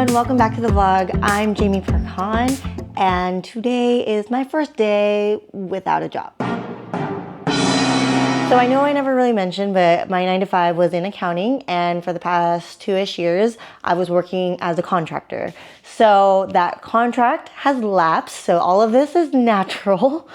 everyone, welcome back to the vlog. I'm Jamie Parcon, and today is my first day without a job. So I know I never really mentioned, but my 9 to 5 was in accounting, and for the past 2-ish years, I was working as a contractor. So that contract has lapsed, so all of this is natural,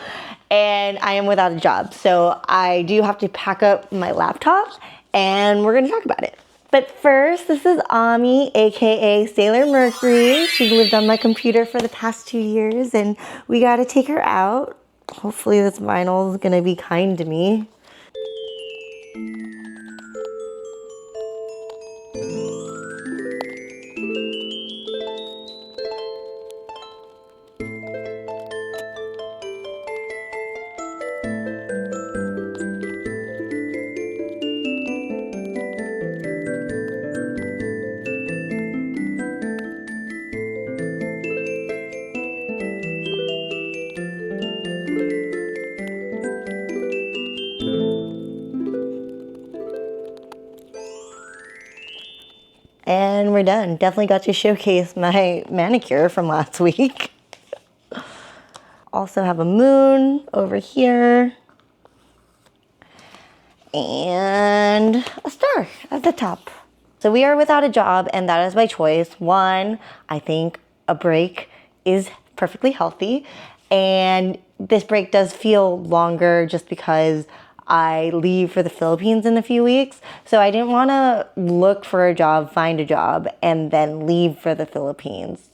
and I am without a job. So I do have to pack up my laptop, and we're gonna talk about it. But first, this is Ami, aka Sailor Mercury. She's lived on my computer for the past 2 years, and we gotta take her out. Hopefully this vinyl is gonna be kind to me. And we're done. Definitely got to showcase my manicure from last week. Also have a moon over here. And a star at the top. So we are without a job, and that is by choice. One, I think a break is perfectly healthy. And this break does feel longer just because I leave for the Philippines in a few weeks. So I didn't want to look for a job, find a job, and then leave for the Philippines.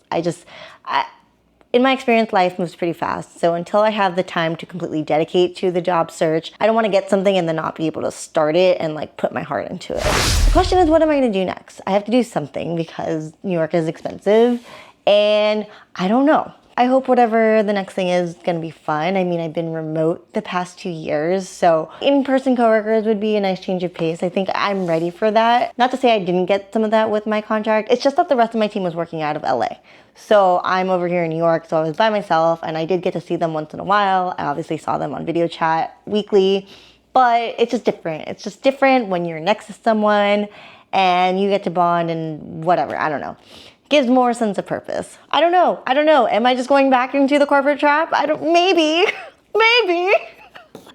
In my experience, life moves pretty fast. So until I have the time to completely dedicate to the job search, I don't want to get something and then not be able to start it and like put my heart into it. The question is, what am I going to do next? I have to do something because New York is expensive, and I don't know. I hope whatever the next thing is gonna be fun. I mean, I've been remote the past 2 years, so in-person coworkers would be a nice change of pace. I think I'm ready for that. Not to say I didn't get some of that with my contract. It's just that the rest of my team was working out of LA. So I'm over here in New York, so I was by myself, and I did get to see them once in a while. I obviously saw them on video chat weekly, but it's just different. It's just different when you're next to someone and you get to bond and whatever, I don't know. Gives more sense of purpose. I don't know. Am I just going back into the corporate trap? Maybe.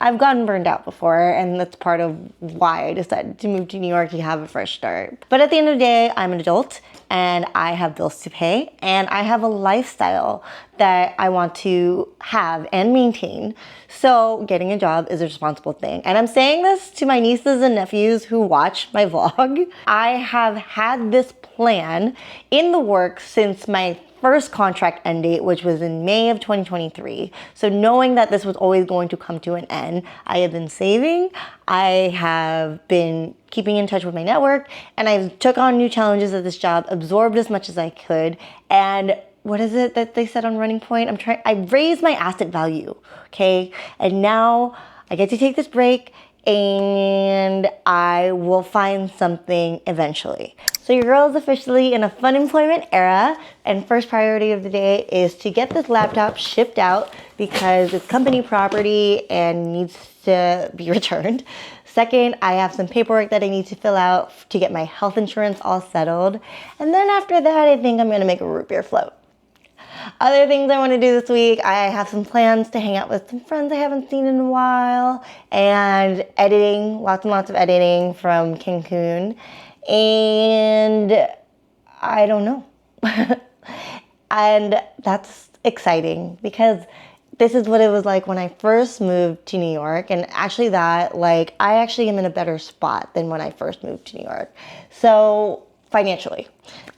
I've gotten burned out before, and that's part of why I decided to move to New York to have a fresh start. But at the end of the day, I'm an adult, and I have bills to pay, and I have a lifestyle that I want to have and maintain. So getting a job is a responsible thing. And I'm saying this to my nieces and nephews who watch my vlog. I have had this plan in the works since my first contract end date, which was in May of 2023. So knowing that this was always going to come to an end, I have been saving, I have been keeping in touch with my network, and I took on new challenges at this job, absorbed as much as I could, and what is it that they said on Running Point? I raised my asset value, okay? And now I get to take this break, and I will find something eventually. So your girl is officially in a fun employment era, and first priority of the day is to get this laptop shipped out because it's company property and needs to be returned. Second, I have some paperwork that I need to fill out to get my health insurance all settled. And then after that, I think I'm gonna make a root beer float. Other things I want to do this week, I have some plans to hang out with some friends I haven't seen in a while, and editing, lots and lots of editing from Cancun, and I don't know. And that's exciting because this is what it was like when I first moved to New York, and actually I actually am in a better spot than when I first moved to New York. So financially.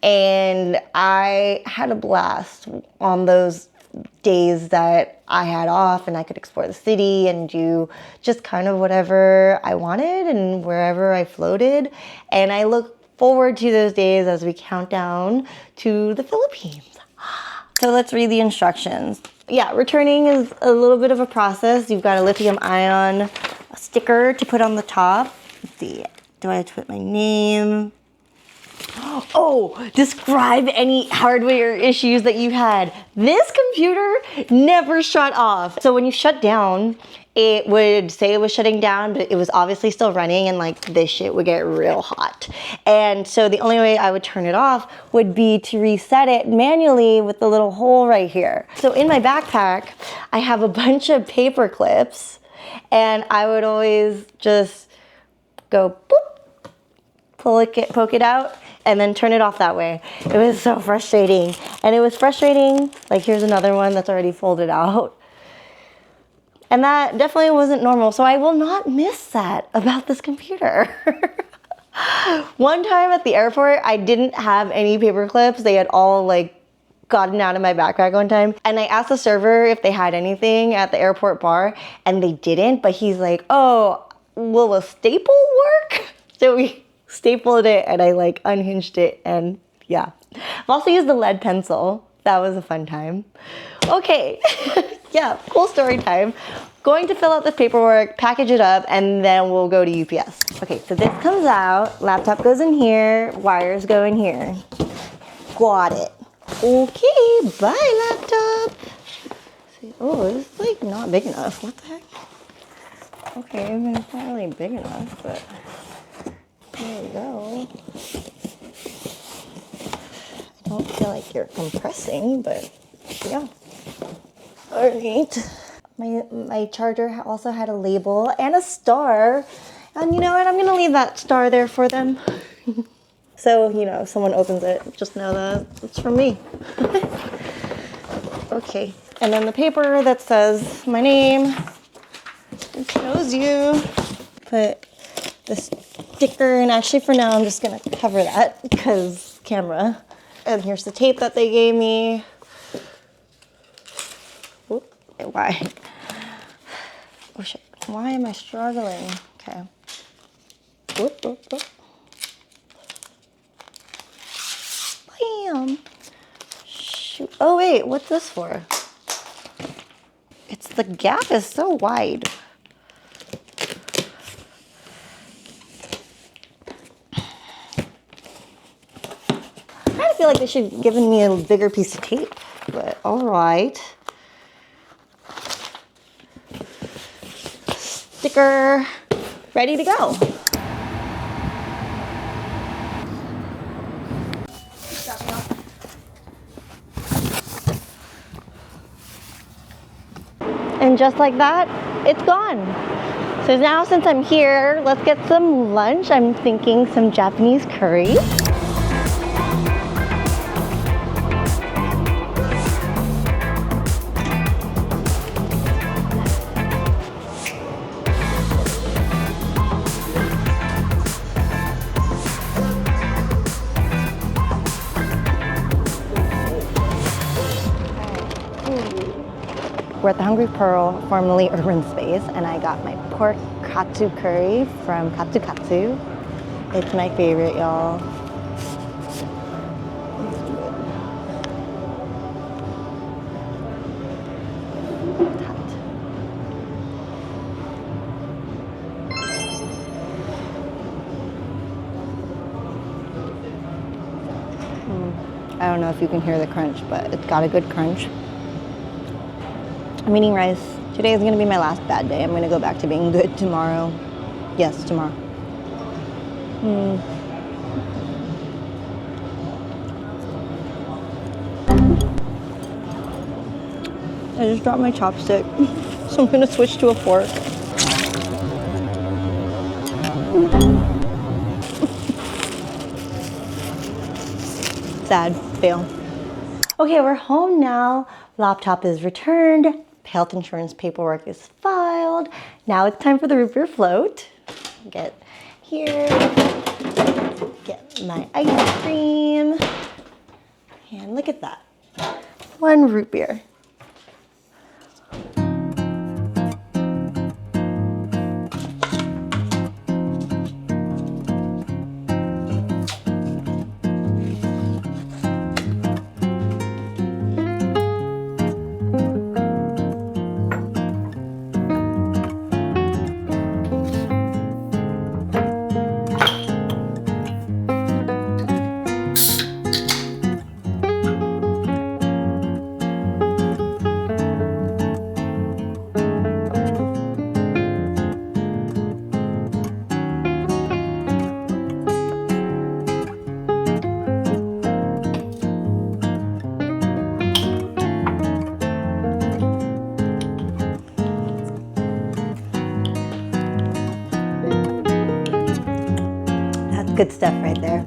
And I had a blast on those days that I had off, and I could explore the city and do just kind of whatever I wanted and wherever I floated. And I look forward to those days as we count down to the Philippines. So let's read the instructions. Yeah, returning is a little bit of a process. You've got a lithium ion sticker to put on the top. Let's see, do I have to put my name? Oh, describe any hardware issues that you had. This computer never shut off. So when you shut down, it would say it was shutting down, but it was obviously still running, and like this shit would get real hot. And so the only way I would turn it off would be to reset it manually with the little hole right here. So in my backpack, I have a bunch of paper clips, and I would always just go boop, poke it out, and then turn it off that way. It was so frustrating. And it was frustrating, like here's another one that's already folded out. And that definitely wasn't normal. So I will not miss that about this computer. One time at the airport, I didn't have any paper clips. They had all like gotten out of my backpack one time. And I asked the server if they had anything at the airport bar, and they didn't, but he's like, oh, will a staple work? So we stapled it, and I like unhinged it, and yeah. I've also used the lead pencil. That was a fun time. Okay, yeah, cool story time. Going to fill out this paperwork, package it up, and then we'll go to UPS. Okay, so this comes out, laptop goes in here, wires go in here. Got it. Okay, bye laptop. See, oh, it's like not big enough. What the heck? Okay, I mean, it's not really big enough, but there we go. I don't feel like you're compressing, but yeah. All right. My charger also had a label and a star. And you know what? I'm going to leave that star there for them. So, you know, if someone opens it, just know that it's from me. Okay. And then the paper that says my name. It shows you. Put the sticker, and actually for now I'm just going to cover that because camera. And here's the tape that they gave me. Whoop, why? Oh shit, why am I struggling? Okay. Whoop, whoop, whoop. Bam! Shoot. Oh wait, what's this for? It's the gap is so wide. I feel like they should have given me a bigger piece of tape, but all right. Sticker, ready to go. And just like that, it's gone. So now since I'm here, let's get some lunch. I'm thinking some Japanese curry. We're at the Hungry Pearl, formerly Urban Space, and I got my pork Katsu curry from Katsu. It's my favorite, y'all. I don't know if you can hear the crunch, but it's got a good crunch. I'm eating rice. Today is going to be my last bad day. I'm going to go back to being good tomorrow. Yes, tomorrow. I just dropped my chopstick, so I'm going to switch to a fork. Sad, fail. Okay, we're home now. Laptop is returned. Health insurance paperwork is filed. Now it's time for the root beer float. Get here, get my ice cream, and look at that. 1 root beer. Good stuff right there.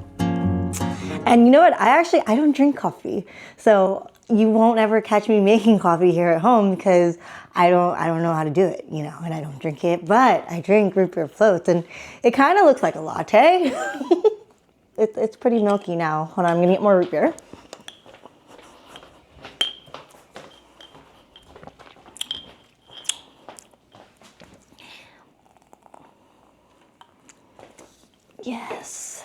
And you know what? I don't drink coffee. So you won't ever catch me making coffee here at home because I don't know how to do it, you know, and I don't drink it, but I drink root beer floats and it kind of looks like a latte. It's pretty milky now. Hold on, I'm gonna get more root beer. Yes.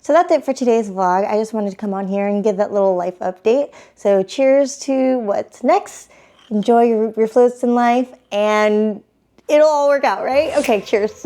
So that's it for today's vlog. I just wanted to come on here and give that little life update. So cheers to what's next. Enjoy your floats in life and it'll all work out, right? Okay, cheers.